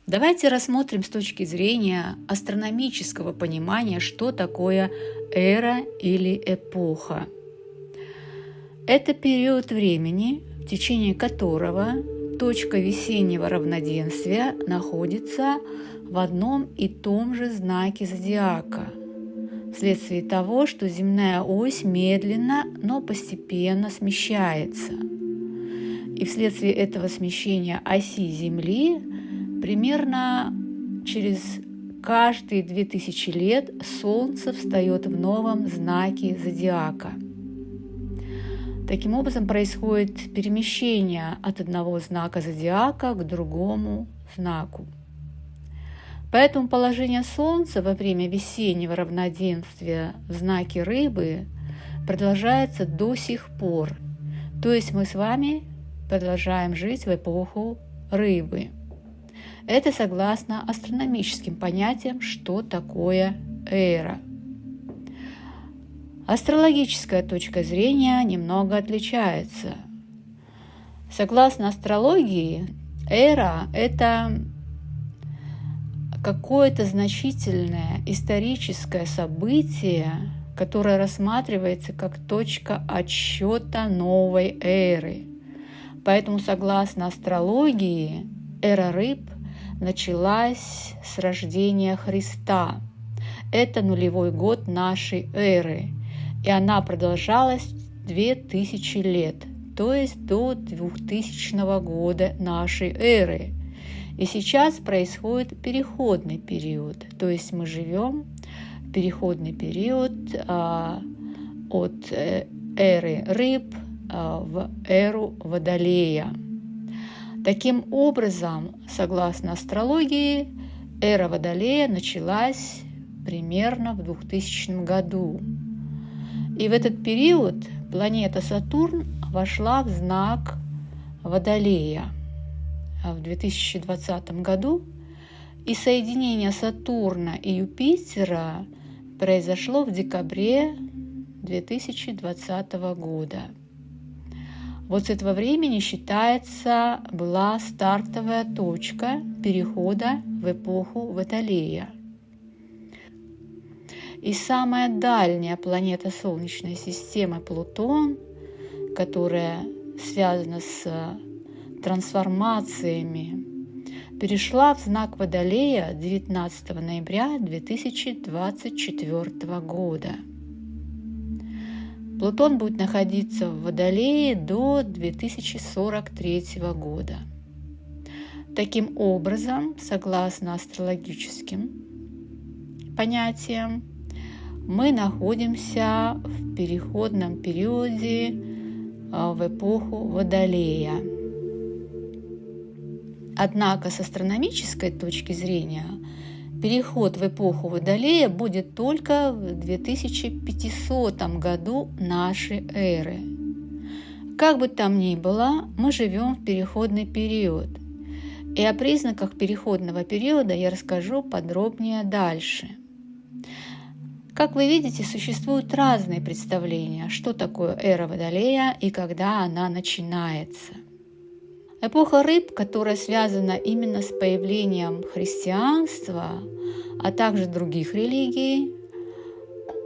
Давайте рассмотрим с точки зрения астрономического понимания, что такое эра или эпоха. Это период времени, в течение которого точка весеннего равноденствия находится в одном и том же знаке зодиака, вследствие того, что земная ось медленно, но постепенно смещается. И вследствие этого смещения оси Земли примерно через каждые 2000 лет Солнце встает в новом знаке зодиака. Таким образом происходит перемещение от одного знака зодиака к другому знаку. Поэтому положение Солнца во время весеннего равноденствия в знаке Рыбы продолжается до сих пор. То есть мы с вами продолжаем жить в эпоху Рыбы. Это согласно астрономическим понятиям, что такое эра. Астрологическая точка зрения немного отличается. Согласно астрологии, эра – это какое-то значительное историческое событие, которое рассматривается как точка отсчета новой эры. Поэтому, согласно астрологии, эра Рыб началась с рождения Христа. Это нулевой год нашей эры, и она продолжалась 2000 лет, то есть до 2000 года нашей эры. И сейчас происходит переходный период, то есть мы живем в переходный период от эры Рыб в эру Водолея. Таким образом, согласно астрологии, эра Водолея началась примерно в 2000 году. И в этот период планета Сатурн вошла в знак Водолея в 2020 году, и соединение Сатурна и Юпитера произошло в декабре 2020 года. Вот с этого времени, считается, была стартовая точка перехода в эпоху Водолея. И самая дальняя планета Солнечной системы Плутон, которая связана с трансформациями, перешла в знак Водолея 19 ноября 2024 года. Плутон будет находиться в Водолее до 2043 года. Таким образом, согласно астрологическим понятиям, мы находимся в переходном периоде в эпоху Водолея. Однако с астрономической точки зрения переход в эпоху Водолея будет только в 2500 году нашей эры. Как бы там ни было, мы живем в переходный период. И о признаках переходного периода я расскажу подробнее дальше. Как вы видите, существуют разные представления, что такое эра Водолея и когда она начинается. Эпоха Рыб, которая связана именно с появлением христианства, а также других религий,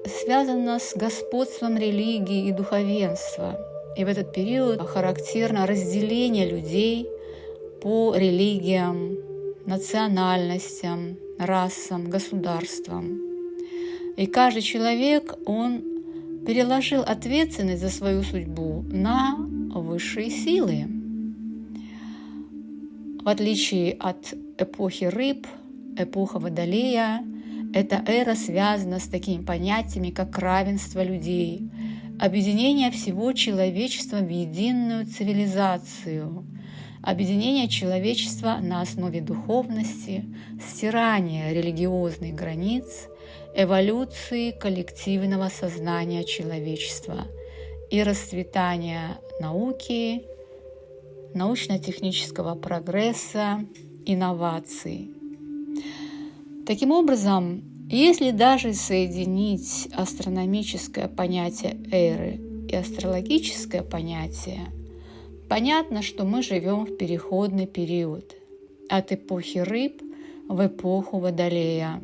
связана с господством религии и духовенства. И в этот период характерно разделение людей по религиям, национальностям, расам, государствам. И каждый человек, он переложил ответственность за свою судьбу на высшие силы. В отличие от эпохи Рыб, эпоха Водолея – эта эра связана с такими понятиями, как равенство людей, объединение всего человечества в единую цивилизацию, объединение человечества на основе духовности, стирание религиозных границ, эволюции коллективного сознания человечества и расцветания науки, научно-технического прогресса, инноваций. Таким образом, если даже соединить астрономическое понятие эры и астрологическое понятие, понятно, что мы живем в переходный период от эпохи Рыб в эпоху Водолея.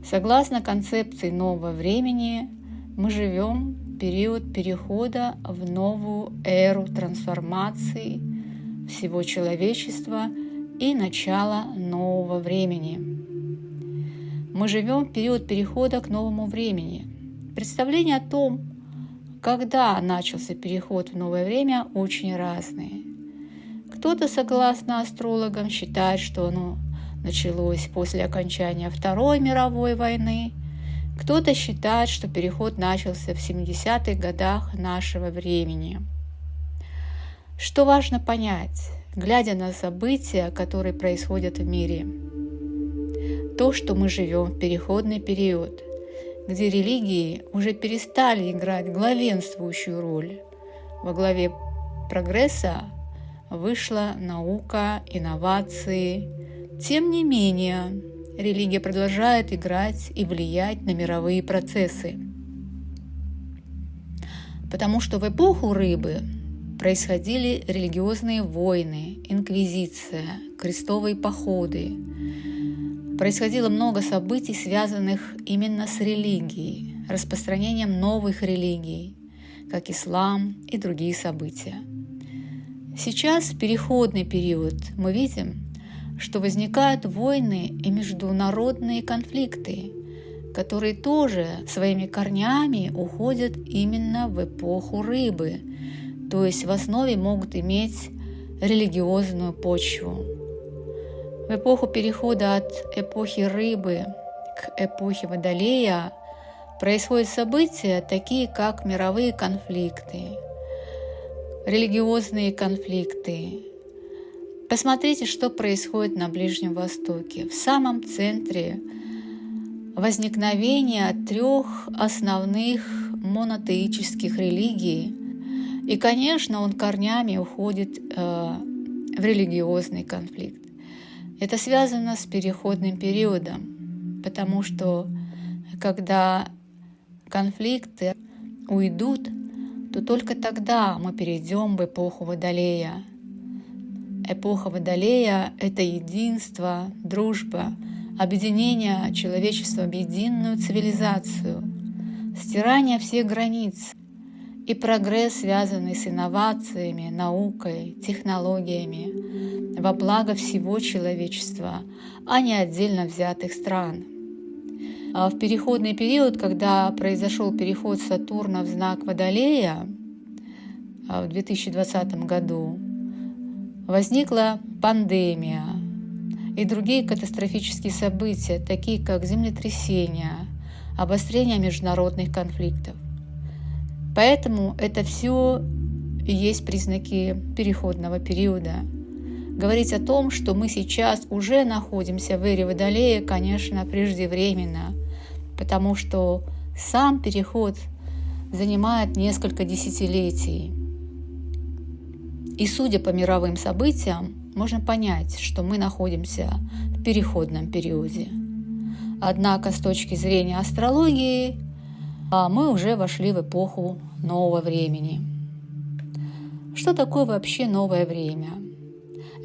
Согласно концепции нового времени, мы живем в период перехода в новую эру трансформации всего человечества и начала нового времени. Мы живем в период перехода к новому времени. Представления о том, когда начался переход в новое время, очень разные. Кто-то, согласно астрологам, считает, что оно началось после окончания Второй мировой войны. Кто-то считает, что переход начался в 70-х годах нашего времени. Что важно понять, глядя на события, которые происходят в мире? То, что мы живем в переходный период, где религии уже перестали играть главенствующую роль. Во главе прогресса вышла наука, инновации. Тем не менее, религия продолжает играть и влиять на мировые процессы. Потому что в эпоху рыбы происходили религиозные войны, инквизиция, крестовые походы. Происходило много событий, связанных именно с религией, распространением новых религий, как ислам и другие события. Сейчас, в переходный период, мы видим, что возникают войны и международные конфликты, которые тоже своими корнями уходят именно в эпоху рыбы, то есть в основе могут иметь религиозную почву. В эпоху перехода от эпохи рыбы к эпохе Водолея происходят события, такие как мировые конфликты, религиозные конфликты. Посмотрите, что происходит на Ближнем Востоке. В самом центре возникновения 3 основных монотеических религий. И, конечно, он корнями уходит в религиозный конфликт. Это связано с переходным периодом, потому что когда конфликты уйдут, то только тогда мы перейдем в эпоху Водолея. Эпоха Водолея – это единство, дружба, объединение человечества в единую цивилизацию, стирание всех границ и прогресс, связанный с инновациями, наукой, технологиями во благо всего человечества, а не отдельно взятых стран. В переходный период, когда произошел переход Сатурна в знак Водолея в 2020 году, возникла пандемия и другие катастрофические события, такие как землетрясения, обострение международных конфликтов. Поэтому это все и есть признаки переходного периода. Говорить о том, что мы сейчас уже находимся в эре Водолея, конечно, преждевременно, потому что сам переход занимает несколько десятилетий. И судя по мировым событиям, можно понять, что мы находимся в переходном периоде. Однако с точки зрения астрологии мы уже вошли в эпоху нового времени. Что такое вообще новое время?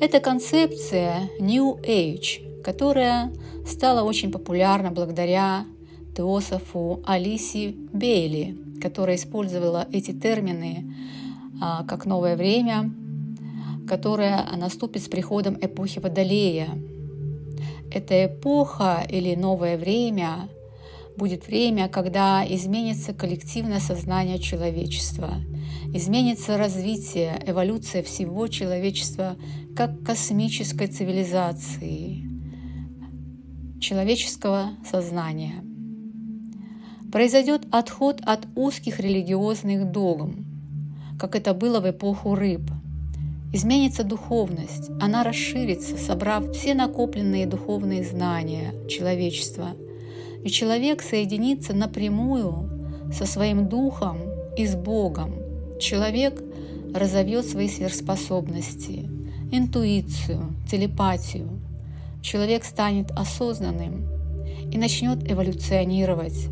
Это концепция New Age, которая стала очень популярна благодаря теософу Алисе Бейли, которая использовала эти термины как новое время, которое наступит с приходом эпохи Водолея. Эта эпоха или новое время будет время, когда изменится коллективное сознание человечества, изменится развитие, эволюция всего человечества как космической цивилизации, человеческого сознания. Произойдет отход от узких религиозных догм, как это было в эпоху рыб. Изменится духовность, она расширится, собрав все накопленные духовные знания человечества, и человек соединится напрямую со своим духом и с Богом. Человек разовьет свои сверхспособности, интуицию, телепатию. Человек станет осознанным и начнет эволюционировать.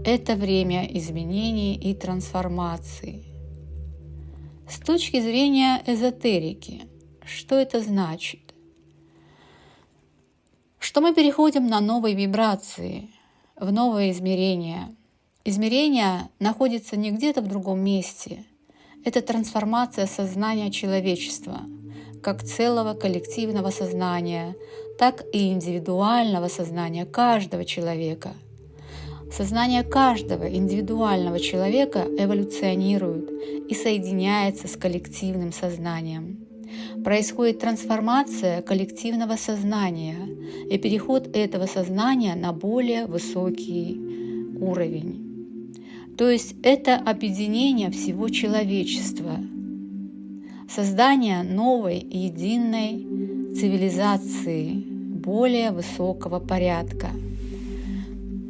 Это время изменений и трансформации. С точки зрения эзотерики, что это значит? что мы переходим на новые вибрации, в новые измерения. Измерение находится не где-то в другом месте. Это трансформация сознания человечества, как целого коллективного сознания, так и индивидуального сознания каждого человека. Сознание каждого индивидуального человека эволюционирует и соединяется с коллективным сознанием. Происходит трансформация коллективного сознания и переход этого сознания на более высокий уровень. То есть это объединение всего человечества, создание новой единой цивилизации более высокого порядка.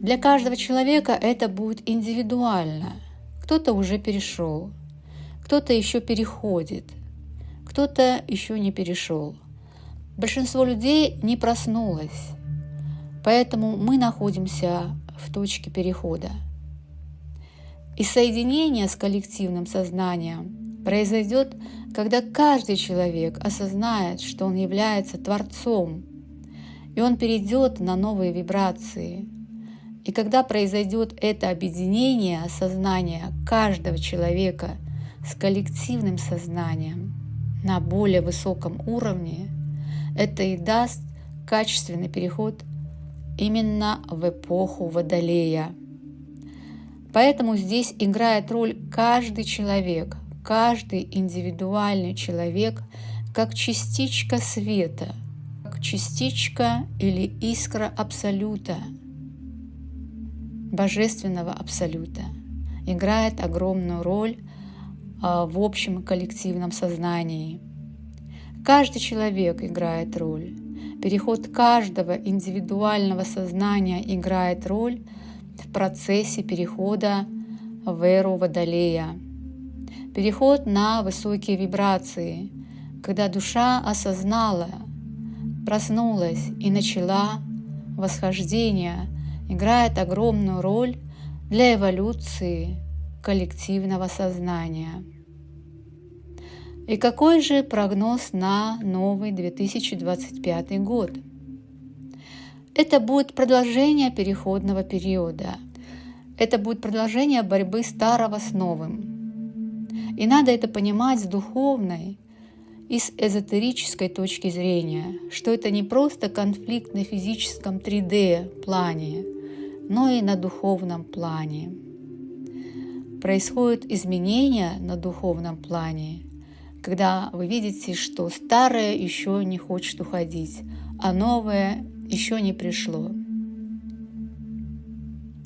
Для каждого человека это будет индивидуально. Кто-то уже перешел, кто-то еще переходит, кто-то еще не перешел. Большинство людей не проснулось, поэтому мы находимся в точке перехода. И соединение с коллективным сознанием произойдет, когда каждый человек осознает, что он является Творцом, и он перейдет на новые вибрации. И когда произойдет это объединение сознания каждого человека с коллективным сознанием на более высоком уровне, это и даст качественный переход именно в эпоху Водолея. Поэтому здесь играет роль каждый человек, каждый индивидуальный человек, как частичка света, как частичка или искра Абсолюта, Божественного Абсолюта, играет огромную роль в общем коллективном сознании. Каждый человек играет роль. Переход каждого индивидуального сознания играет роль в процессе перехода в эру Водолея. Переход на высокие вибрации, когда душа осознала, проснулась и начала восхождение, играет огромную роль для эволюции коллективного сознания. И какой же прогноз на новый 2025 год? Это будет продолжение переходного периода. Это будет продолжение борьбы старого с новым. И надо это понимать с духовной и с эзотерической точки зрения, что это не просто конфликт на физическом 3D плане, но и на духовном плане. Происходят изменения на духовном плане, когда вы видите, что старое еще не хочет уходить, а новое еще не пришло.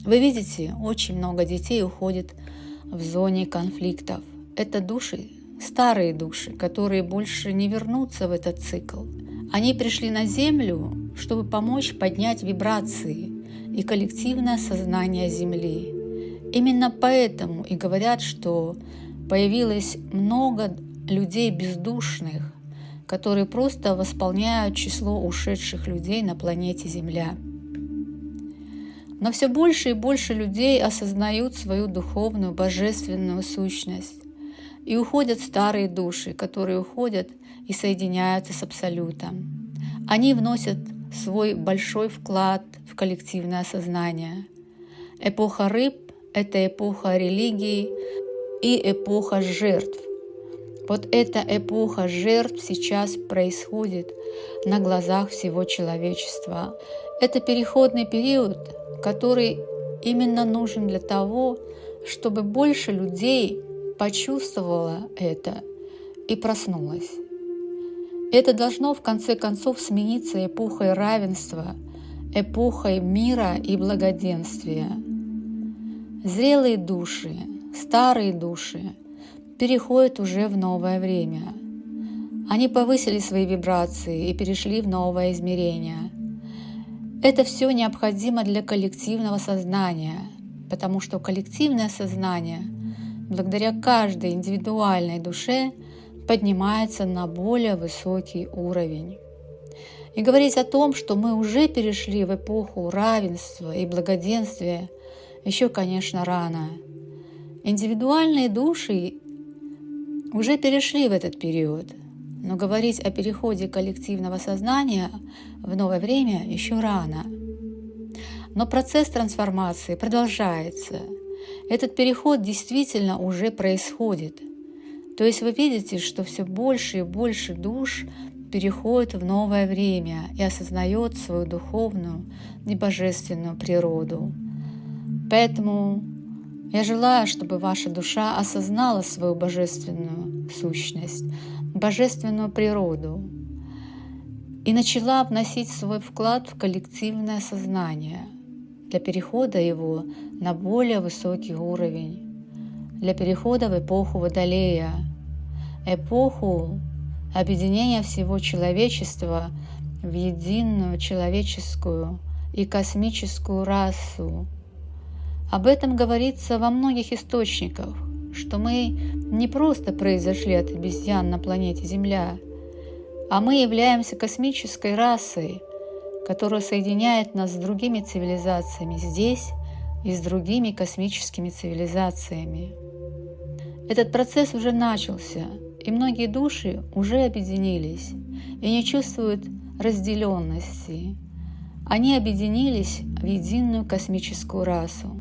Вы видите, очень много детей уходит в зоне конфликтов. Это души, старые души, которые больше не вернутся в этот цикл. Они пришли на Землю, чтобы помочь поднять вибрации и коллективное сознание Земли. Именно поэтому и говорят, что появилось много людей бездушных, которые просто восполняют число ушедших людей на планете Земля. Но все больше и больше людей осознают свою духовную, божественную сущность. И уходят старые души, которые уходят и соединяются с Абсолютом. Они вносят свой большой вклад в коллективное сознание. Эпоха рыб – это эпоха религии и эпоха жертв. Вот эта эпоха жертв сейчас происходит на глазах всего человечества. Это переходный период, который именно нужен для того, чтобы больше людей почувствовало это и проснулось. Это должно в конце концов смениться эпохой равенства, эпохой мира и благоденствия. Зрелые души, старые души переходят уже в новое время. Они повысили свои вибрации и перешли в новое измерение. Это все необходимо для коллективного сознания, потому что коллективное сознание, благодаря каждой индивидуальной душе, поднимается на более высокий уровень. И говорить о том, что мы уже перешли в эпоху равенства и благоденствия, еще, конечно, рано. Индивидуальные души уже перешли в этот период. но говорить о переходе коллективного сознания в новое время еще рано. Но процесс трансформации продолжается. Этот переход действительно уже происходит. То есть вы видите, что все больше и больше душ переходит в новое время и осознает свою духовную и божественную природу. Поэтому я желаю, чтобы ваша душа осознала свою божественную сущность, божественную природу и начала вносить свой вклад в коллективное сознание для перехода его на более высокий уровень, для перехода в эпоху Водолея, эпоху объединения всего человечества в единую человеческую и космическую расу. Об этом говорится во многих источниках, что мы не просто произошли от обезьян на планете Земля, а мы являемся космической расой, которая соединяет нас с другими цивилизациями здесь и с другими космическими цивилизациями. Этот процесс уже начался, и многие души уже объединились и не чувствуют разделенности. Они объединились в единую космическую расу.